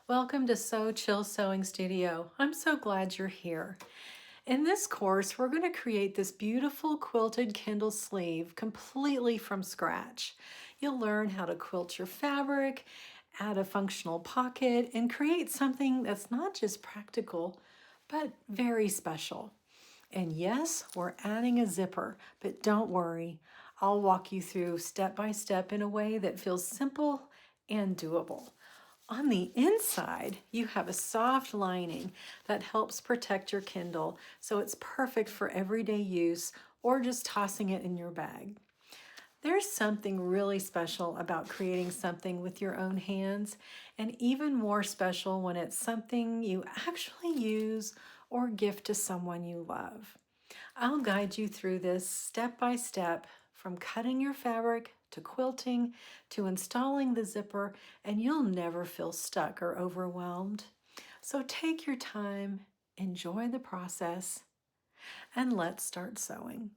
Welcome to Sew Chill Sewing Studio. I'm so glad you're here. In this course, we're going to create this beautiful quilted Kindle sleeve completely from scratch. You'll learn how to quilt your fabric, add a functional pocket, and create something that's not just practical, but very special. And yes, we're adding a zipper, but don't worry. I'll walk you through step by step in a way that feels simple and doable. On the inside, you have a soft lining that helps protect your Kindle, so it's perfect for everyday use or just tossing it in your bag. There's something really special about creating something with your own hands, and even more special when it's something you actually use or gift to someone you love. I'll guide you through this step by step, from cutting your fabric to quilting to installing the zipper, and you'll never feel stuck or overwhelmed. So take your time, enjoy the process, and let's start sewing.